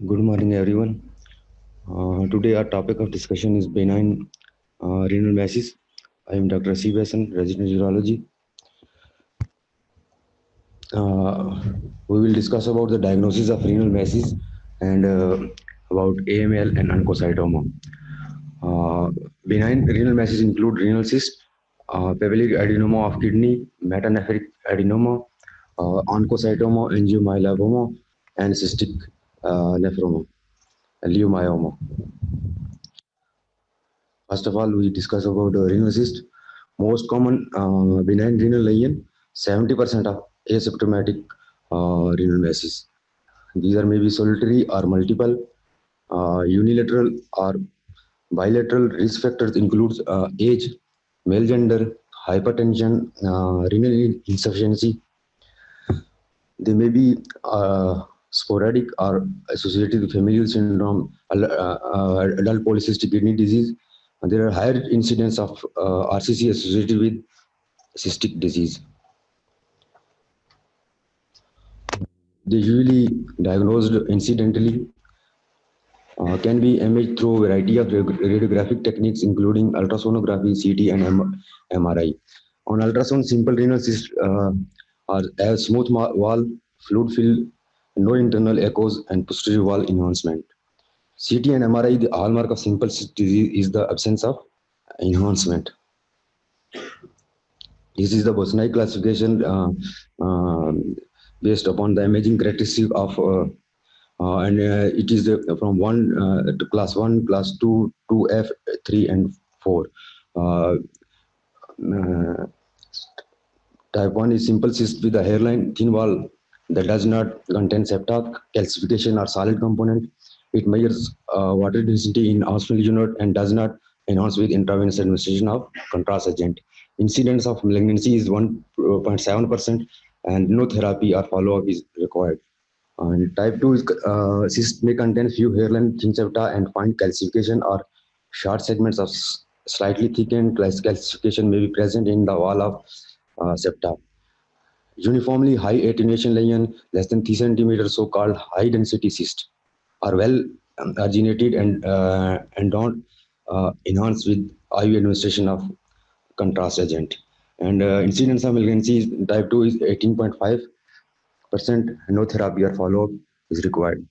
Good morning, everyone. Today, our topic of discussion is benign renal masses. I am Dr. C. Vasan, resident urology. Uh, we will discuss about the diagnosis of renal masses and about AML and oncocytoma. Uh, Benign renal masses include renal cyst, papillary adenoma of kidney, metanephric adenoma, oncocytoma, angiomyolipoma, and cystic nephroma, leiomyoma. First of all, we discuss about renal cyst. Most common benign renal lesion, 70% of asymptomatic renal masses. These are maybe solitary or multiple, unilateral or bilateral. Risk factors includes age, male gender, hypertension, renal insufficiency. They may be sporadic or associated with familial syndrome, adult polycystic kidney disease. And there are higher incidence of RCC associated with cystic disease. They usually diagnosed incidentally, can be imaged through a variety of radiographic techniques, including ultrasonography, CT, and MRI. On ultrasound, simple renal cysts are a smooth wall, fluid filled, no internal echoes, and posterior wall enhancement. CT and MRI, the hallmark of simple cyst disease is the absence of enhancement. This is the Bosniak classification based upon the imaging characteristic of and it is from 1 to class 1, class 2, 2F, 3, and 4. Uh, uh, Type 1 is simple cyst with a hairline, thin wall that does not contain septa, calcification, or solid component. It measures water density in hospital unit and does not enhance with intravenous administration of contrast agent. Incidence of malignancy is 1.7%, and no therapy or follow-up is required. And type 2 is cyst may contain few hairline thin septa and fine calcification or short segments of slightly thickened calcification may be present in the wall of septa. Uniformly high attenuation lesion less than 3 centimeters, so-called high density cyst, are well originated and don't enhance with IV administration of contrast agent. And incidence of malignancy type 2 is 18.5%. No therapy or follow-up is required.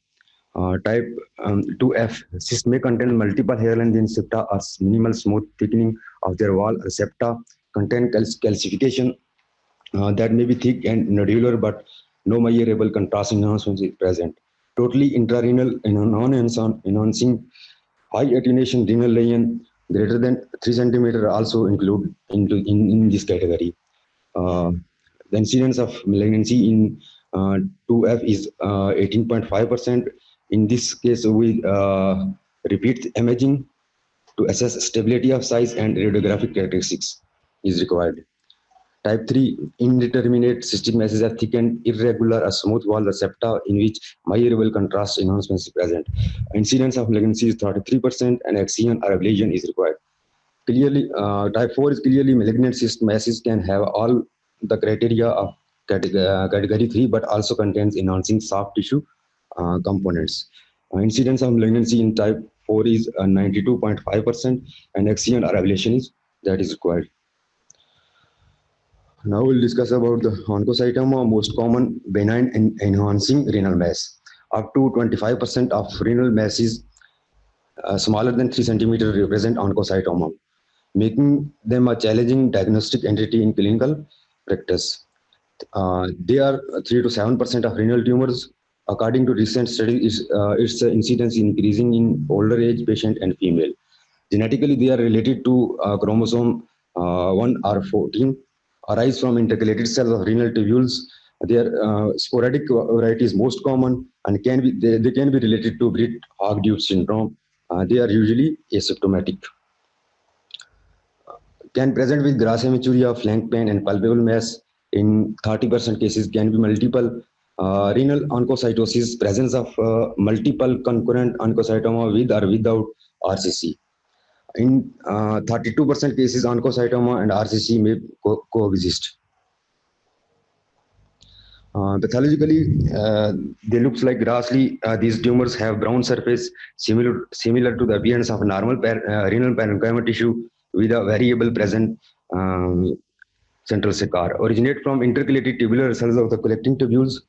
Type 2F cyst may contain multiple hairlines in septa or minimal smooth thickening of their wall or septa, contain calcification that may be thick and nodular, but no measurable contrast enhancement is present. Totally intrarenal non-enhancing high attenuation renal lesion greater than 3 centimeter also include in this category. Uh, the incidence of malignancy in 2F is 18.5%. In this case, we repeat imaging to assess stability of size and radiographic characteristics is required. Type 3, indeterminate cystic masses are thickened, irregular, or smooth wall septa in which measurable contrast enhancement is present. Incidence of malignancy is 33% and excision or ablation is required. Clearly, type 4 is clearly malignant cyst masses can have all the criteria of category 3, but also contains enhancing soft tissue components. Incidence of malignancy in type 4 is 92.5% and excision or ablation is that is required. Now we'll discuss about the oncocytoma, most common benign and enhancing renal mass. Up to 25% of renal masses smaller than 3 centimeters represent oncocytoma, making them a challenging diagnostic entity in clinical practice. They are 3 to 7% of renal tumors. According to recent studies, its incidence increasing in older age patient and female. Genetically, they are related to chromosome 1 or 14, arise from intercalated cells of renal tubules. Their sporadic varieties most common and they can be related to Britt-Hogg-Dutch syndrome. They are usually asymptomatic. Can present with grass hematuria, flank pain, and palpable mass. In 30% cases, can be multiple renal oncocytosis, presence of multiple concurrent oncocytoma with or without RCC. In 32% cases, oncocytoma and RCC may coexist. Pathologically, they looks like grassly. These tumors have brown surface similar to the appearance of normal renal parenchyma tissue with a variable present um, central scar. Originate from intercalated tubular cells of the collecting tubules.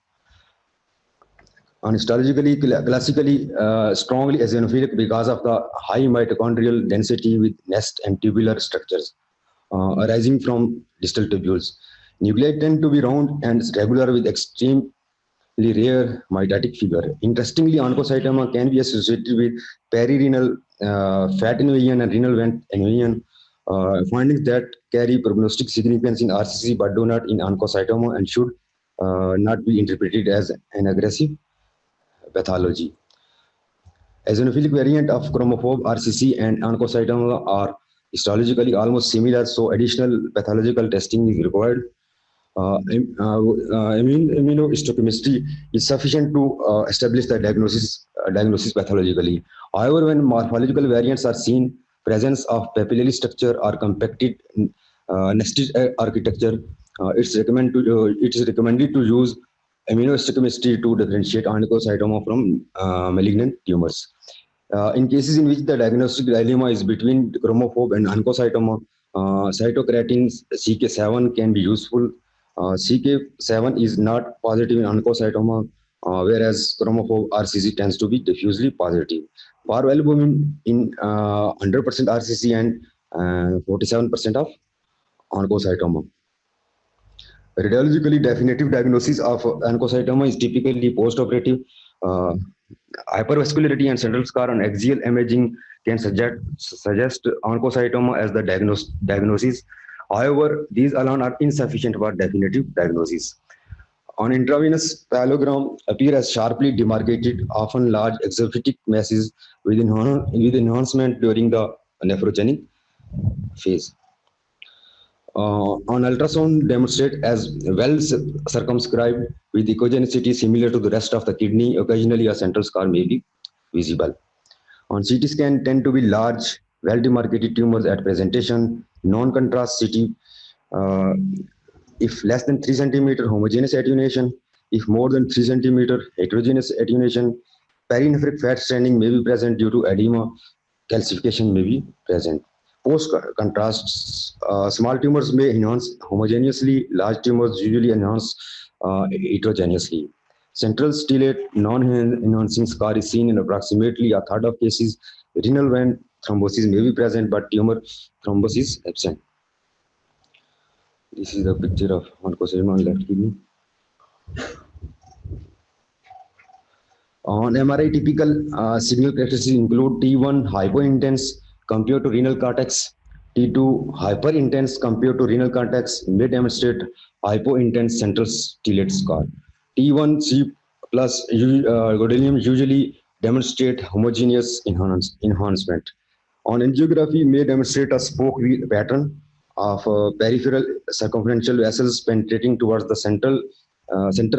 And histologically, classically, strongly eosinophilic because of the high mitochondrial density with nest and tubular structures arising from distal tubules. Nuclei tend to be round and regular with extremely rare mitotic figure. Interestingly, oncocytoma can be associated with perirenal fat invasion and renal vent invasion, findings that carry prognostic significance in RCC but do not in oncocytoma and should not be interpreted as an aggressive pathology. Eosinophilic variant of chromophobe RCC and oncocytoma are histologically almost similar, so additional pathological testing is required. Immunohistochemistry is sufficient to establish the diagnosis pathologically. However, when morphological variants are seen, presence of papillary structure or compacted nested architecture, it is recommended to use immunohistochemistry to differentiate oncocytoma from malignant tumors. In cases in which the diagnostic dilemma is between chromophobe and oncocytoma, cytokeratin CK7 can be useful. CK7 is not positive in oncocytoma, whereas chromophobe RCC tends to be diffusely positive. For albumin in 100% RCC and 47% of oncocytoma. Radiologically definitive diagnosis of oncocytoma is typically post-operative. Uh, Hypervascularity and central scar on axial imaging can suggest oncocytoma as the diagnosis. However, these alone are insufficient for definitive diagnosis. On intravenous pallogram appear as sharply demarcated, often large exophytic masses with enhancement during the nephrogenic phase. On ultrasound demonstrate as well circumscribed with echogenicity similar to the rest of the kidney. Occasionally a central scar may be visible. On CT scan tend to be large, well-demarcated tumors at presentation, non-contrast CT. Uh, if less than 3 centimeter, homogeneous attenuation. If more than 3 centimeter, heterogeneous attenuation. Perinephric fat staining may be present due to edema. Calcification may be present. Post contrasts, small tumors may enhance homogeneously, large tumors usually enhance heterogeneously. Central stellate non-enhancing scar is seen in approximately a third of cases. Renal vein thrombosis may be present, but tumor thrombosis absent. This is the picture of oncocytoma on left kidney. On MRI, typical signal characteristics include T1 hypointense compared to renal cortex, T2 hyperintense compared to renal cortex may demonstrate hypointense central stellate scar. T1C plus gadolinium usually demonstrate homogeneous enhancement. On angiography may demonstrate a spoke wheel pattern of peripheral circumferential vessels penetrating towards the center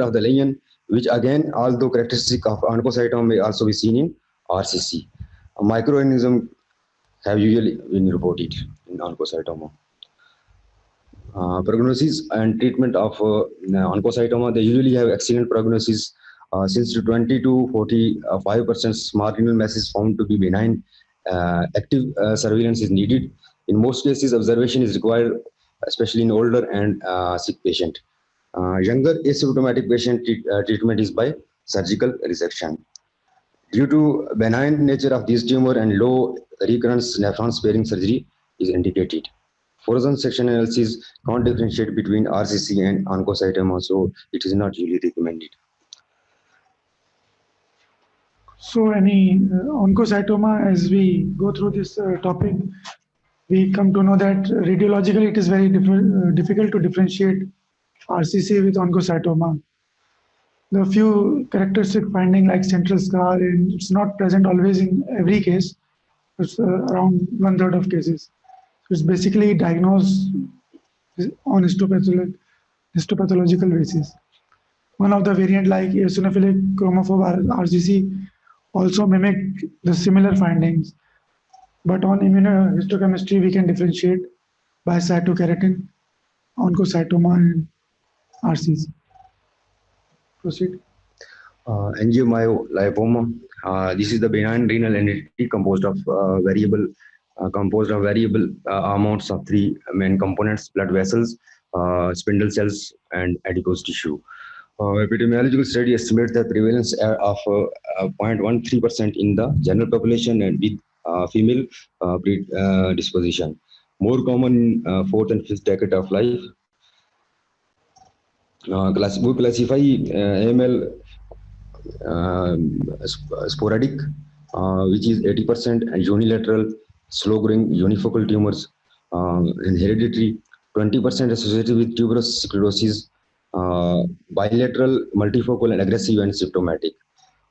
of the lesion, which again, although characteristic of oncocytoma, may also be seen in RCC. Microorganisms have usually been reported in oncocytoma. Prognosis and treatment of oncocytoma, they usually have excellent prognosis. Since 20 to 45% small renal mass is found to be benign, active surveillance is needed. In most cases, observation is required, especially in older and sick patient. Younger asymptomatic patient treatment is by surgical resection. Due to benign nature of this tumor and low recurrence, nephron sparing surgery is indicated. Frozen section analysis can't differentiate between RCC and oncocytoma, so it is not really recommended. So any oncocytoma, as we go through this topic, we come to know that radiologically it is very difficult to differentiate RCC with oncocytoma. The few characteristic finding like central scar, and it's not present always in every case. It's around 1/3 of cases. It's basically diagnosed on histopathological basis. One of the variant like eosinophilic chromophobe RCC also mimic the similar findings, but on immunohistochemistry we can differentiate by cytokeratin, oncocytoma, and RCC. proceed. Angiomyolipoma. This is the benign renal entity composed of variable amounts of three main components: blood vessels, spindle cells, and adipose tissue. Epidemiological study estimates the prevalence of 0.13% in the general population and with female predisposition. More common in fourth and fifth decade of life. We classify AML sporadic, which is 80%, and unilateral, slow-growing unifocal tumors, and hereditary, 20% associated with tuberous sclerosis, bilateral, multifocal, and aggressive and symptomatic.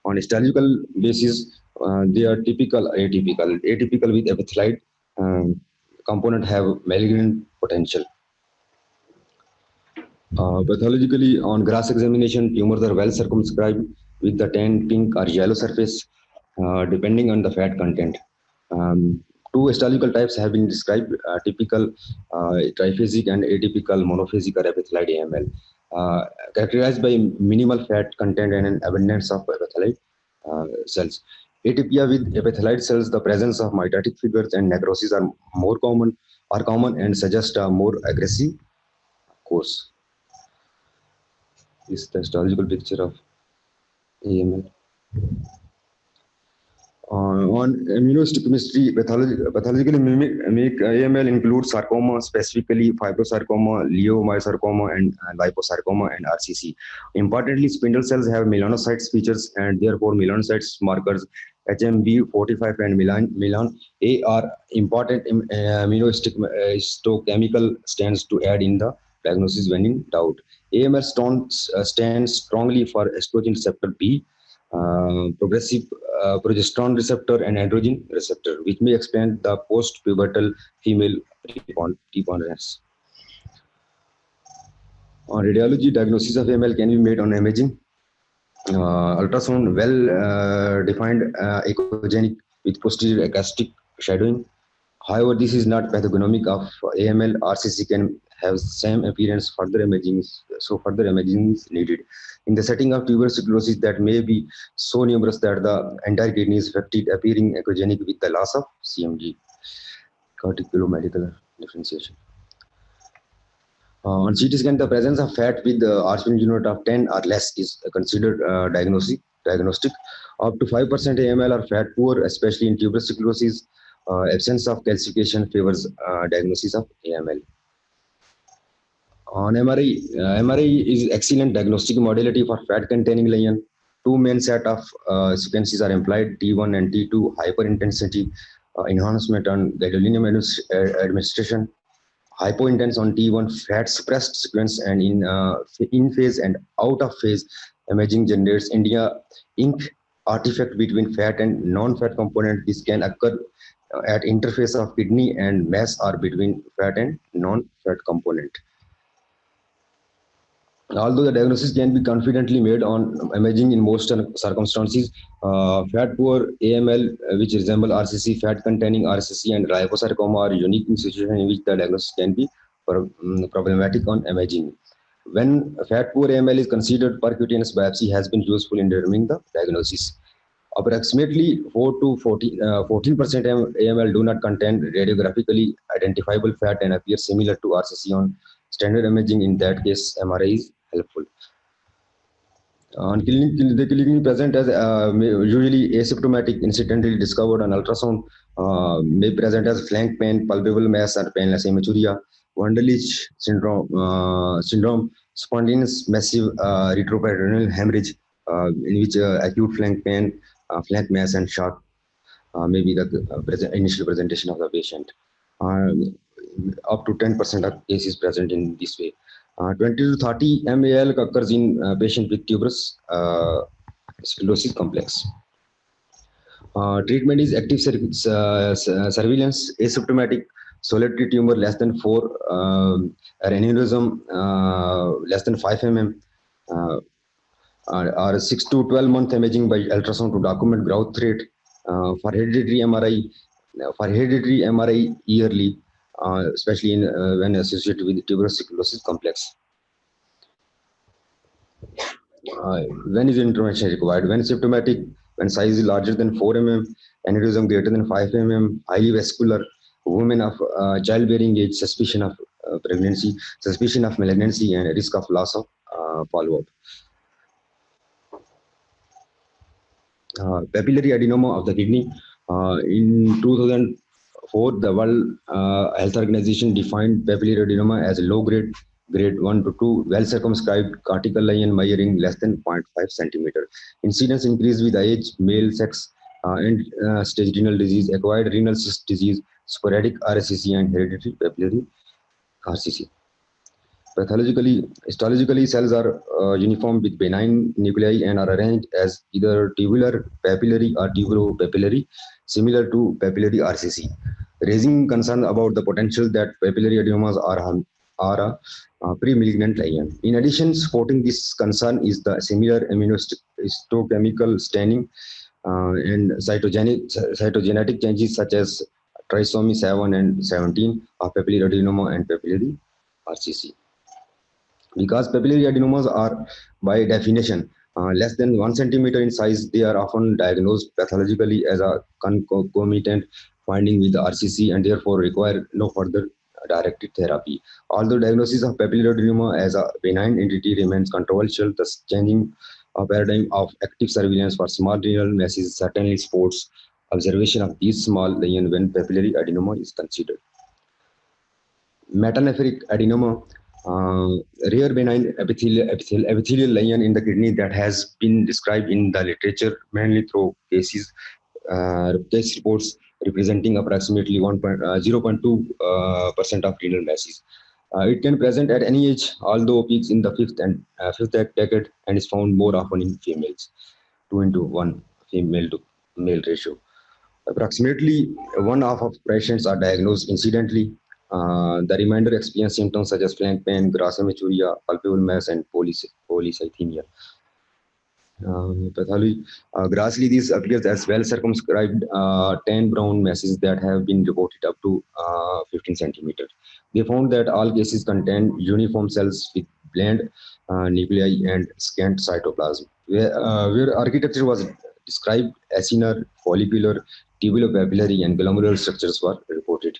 On histological basis, they are typical, atypical. Atypical with epithelioid component have malignant potential. Pathologically, on grass examination, tumors are well circumscribed with the tan, pink, or yellow surface, depending on the fat content. Two histological types have been described: typical triphasic and atypical monophasic or epithelioid AML, characterized by minimal fat content and an abundance of epithelioid cells. Atypia with epithelioid cells, the presence of mitotic figures and necrosis are common and suggest a more aggressive course. This is the histological picture of AML. On immunohistochemistry, pathologically mimic AML includes sarcoma, specifically fibrosarcoma, leiomyosarcoma, and liposarcoma and RCC. Importantly, spindle cells have melanocytes features, and therefore melanocytes markers HMB45 and Milan A are important immunohistochemical stands to add in the diagnosis when in doubt. AML stands strongly for estrogen receptor B, progressive progesterone receptor, and androgen receptor, which may explain the post-pubertal female preponderance. On radiology, diagnosis of AML can be made on imaging. Ultrasound, well-defined echogenic with posterior acoustic shadowing. However, this is not pathognomic of AML. RCC can have same appearance. Further imaging is needed. In the setting of tuberous sclerosis that may be so numerous that the entire kidney is affected, appearing echogenic with the loss of CMG, corticomedullary differentiation. On CT scan, the presence of fat with the Arfin unit of 10 or less is considered diagnostic. Up to 5% AML are fat poor, especially in tuberous sclerosis. Absence of calcification favors diagnosis of AML. On MRI, MRI is excellent diagnostic modality for fat-containing lesion. Two main set of sequences are employed: T1 and T2 hyperintensity enhancement on gadolinium administration, hypointense on T1 fat suppressed sequence, and in phase and out of phase imaging generates India ink artifact between fat and non-fat component. This can occur at interface of kidney and mass or between fat and non-fat component. Although the diagnosis can be confidently made on imaging in most circumstances, fat-poor AML, which resemble RCC, fat-containing RCC, and liposarcoma are unique in situations in which the diagnosis can be problematic on imaging. When fat-poor AML is considered, percutaneous biopsy has been useful in determining the diagnosis. Approximately 4 to 14% AML do not contain radiographically identifiable fat and appear similar to RCC on standard imaging. In that case, MRI is helpful. They clinically present as usually asymptomatic, incidentally discovered on ultrasound, may present as flank pain, palpable mass, or painless hematuria, Wunderlich syndrome, spontaneous massive retroperitoneal hemorrhage, in which acute flank pain, flank mass, and shock may be the initial presentation of the patient. Up to 10% of cases present in this way. 20 to 30 MAL occurs in patient with tuberous sclerosis complex. Treatment is active surveillance, asymptomatic solitary tumor less than 4, aneurysm less than 5 mm, or 6 to 12 month imaging by ultrasound to document growth rate. For hereditary MRI yearly, especially when associated with tuberous sclerosis complex. When is intervention required? When symptomatic, when size is larger than 4 mm, aneurysm greater than 5 mm, highly vascular, women of childbearing age, suspicion of pregnancy, suspicion of malignancy, and risk of loss of follow-up. Papillary adenoma of the kidney. In 2004, the World Health Organization defined papillary adenoma as a low-grade, grade 1 to 2, well-circumscribed cortical lesion measuring less than 0.5 centimeter. Incidence increased with age, male sex, end-stage renal disease, acquired renal cyst disease, sporadic RSCC, and hereditary papillary RCC. Pathologically, histologically, cells are uniform with benign nuclei and are arranged as either tubular papillary or tubulopapillary, similar to papillary RCC, raising concern about the potential that papillary adenomas are a pre-malignant lesion. In addition, supporting this concern is the similar immunohistochemical staining and cytogenetic changes such as trisomy 7 and 17 of papillary adenoma and papillary RCC. Because papillary adenomas are, by definition, less than 1 centimeter in size, they are often diagnosed pathologically as a concomitant finding with the RCC and therefore require no further directed therapy. Although diagnosis of papillary adenoma as a benign entity remains controversial, thus changing a paradigm of active surveillance for small renal masses certainly supports observation of these small lesions when papillary adenoma is considered. Metanephric adenoma, rare benign epithelial lesion in the kidney that has been described in the literature mainly through case reports representing approximately 0.2% of renal masses. It can present at any age, although peaks in the fifth decade and is found more often in females, 2:1 female to male ratio. Approximately one half of patients are diagnosed incidentally. The remainder experience symptoms such as flank pain, grassa machuria, palpable mass, and polycythemia. Pathology. Grassly, this appears as well circumscribed tan brown masses that have been reported up to 15 centimeters. They found that all cases contain uniform cells with bland nuclei and scant cytoplasm. Where architecture was described, acinar, follicular, tubulopapillary, and glomerular structures were reported.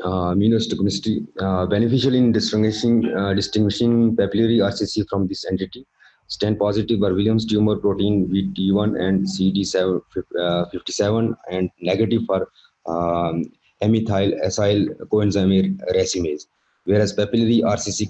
Immunohistochemistry, beneficial in distinguishing papillary RCC from this entity. Stain positive are Williams tumor protein VT1 and CD57 and negative for methyl acyl coenzyme racemase, whereas papillary RCC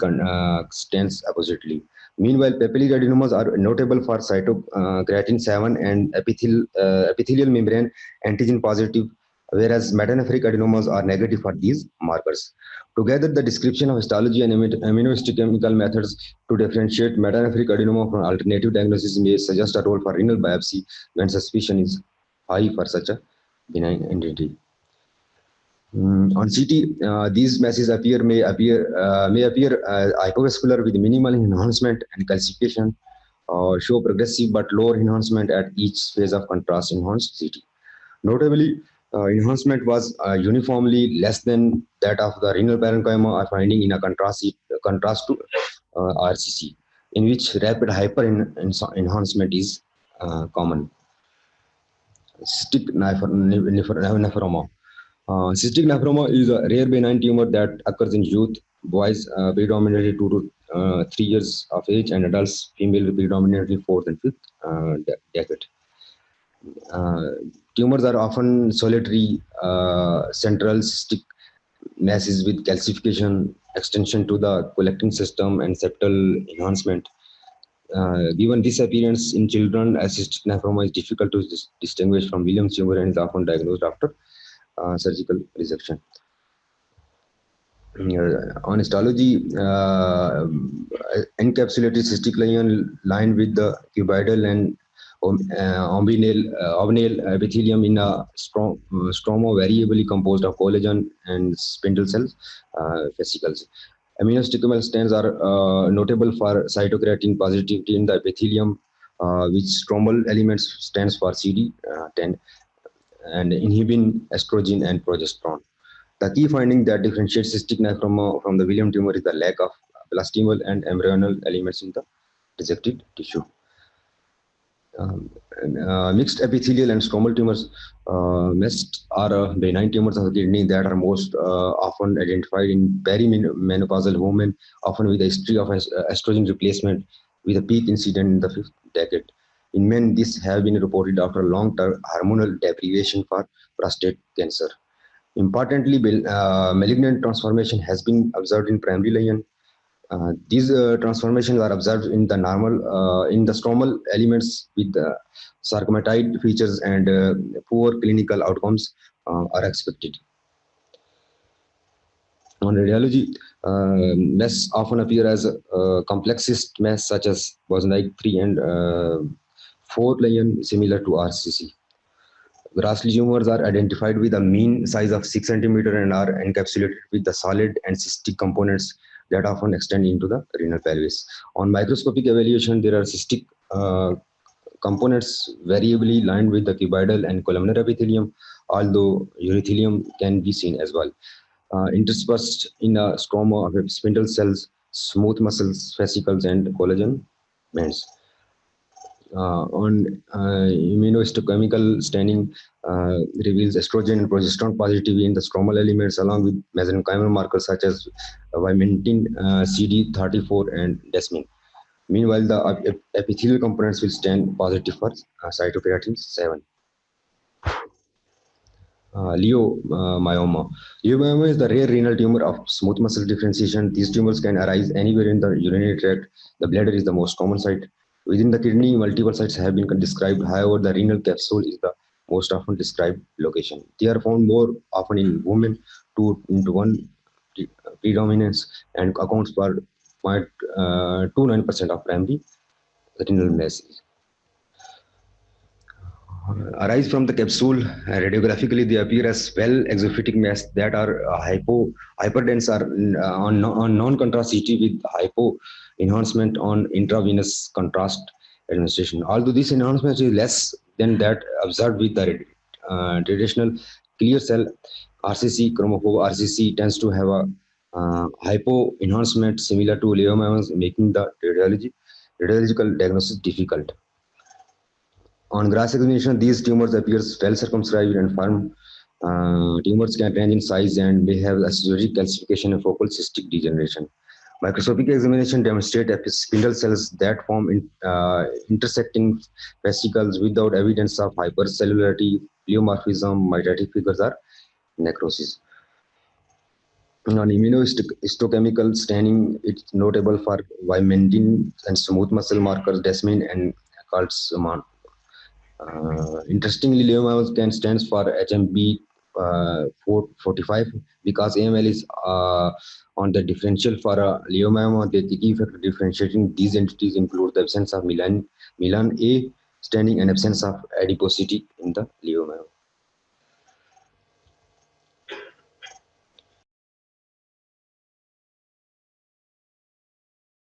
stands oppositely. Meanwhile, papillary adenomas are notable for cytokeratin 7 and epithelial membrane antigen positive, whereas metanephric adenomas are negative for these markers. Together, the description of histology and immunohistochemical methods to differentiate metanephric adenoma from alternative diagnosis may suggest a role for renal biopsy when suspicion is high for such a benign entity. On CT, these masses may appear hypovascular with minimal enhancement and calcification, show progressive but lower enhancement at each phase of contrast enhanced CT. Notably, enhancement was uniformly less than that of the renal parenchyma, a finding in a contrast to RCC, in which rapid enhancement is common. Cystic nephroma. Cystic nephroma is a rare benign tumor that occurs in youth, boys predominantly 2 to 3 years of age, and adults, female predominantly 4th and 5th decade. Tumors are often solitary central cystic masses with calcification, extension to the collecting system, and septal enhancement. Given this appearance in children, cystic nephroma is difficult to distinguish from Williams tumor and is often diagnosed after surgical resection. On histology, encapsulated cystic lesion lined with the cuboidal and obnal epithelium in a stroma variably composed of collagen and spindle cells, fascicles. Immunohistochemical stains are notable for cytokeratin positivity in the epithelium, which stromal elements stands for CD10 and inhibin, estrogen, and progesterone. The key finding that differentiates cystic nephroma from the Williams tumor is the lack of plastimal and embryonal elements in the rejected tissue. Mixed epithelial and stromal tumors. Mixed are benign tumors of the kidney that are most often identified in perimenopausal women, often with a history of estrogen replacement, with a peak incident in the fifth decade. In men, this have been reported after long-term hormonal deprivation for prostate cancer. Importantly, malignant transformation has been observed in primary lion. These transformations are observed in the stromal elements with sarcomatide features, and poor clinical outcomes are expected. On radiology, mass often appear as complex cyst mass such as Bosniak 3 and 4 lion, similar to RCC. Grassley tumors are identified with a mean size of 6 centimeter and are encapsulated with the solid and cystic components that often extend into the renal pelvis. On microscopic evaluation, there are cystic components variably lined with the cuboidal and columnar epithelium, although urothelium can be seen as well. Interspersed in a stroma of spindle cells, smooth muscles, fascicles, and collagen bands. On immunohistochemical staining reveals estrogen and progesterone positivity in the stromal elements, along with mesenchymal markers such as vimentin, CD34, and desmin. Meanwhile, the epithelial components will stand positive for cytokeratin 7. Leiomyoma. Leiomyoma is the rare renal tumor of smooth muscle differentiation. These tumors can arise anywhere in the urinary tract. The bladder is the most common site. Within the kidney, multiple sites have been described. However, the renal capsule is the most often described location. They are found more often in women, 2:1 predominance, and accounts for 0.29% of primary renal mass. Arise from the capsule. Radiographically, they appear as well exophytic mass that are hyperdense or on non-contrast CT with hypo enhancement on intravenous contrast administration. Although this enhancement is less than that observed with the traditional clear cell RCC, chromophobe RCC tends to have a hypo enhancement similar to leiomyomas, making the radiological diagnosis difficult. On grass examination, these tumors appear well circumscribed and firm. Tumors can range in size and may have associated calcification and focal cystic degeneration. Microscopic examination demonstrates spindle cells that form intersecting fascicles without evidence of hypercellularity, pleomorphism, mitotic figures, or necrosis. On immunohistochemical staining, it's notable for vimentin and smooth muscle markers, desmin and calcium. Interestingly, leiomyoma can stands for HMB 445 because AML is on the differential for leiomyoma. The key factor differentiating these entities include the absence of Milan A staining and absence of adiposity in the leiomyoma.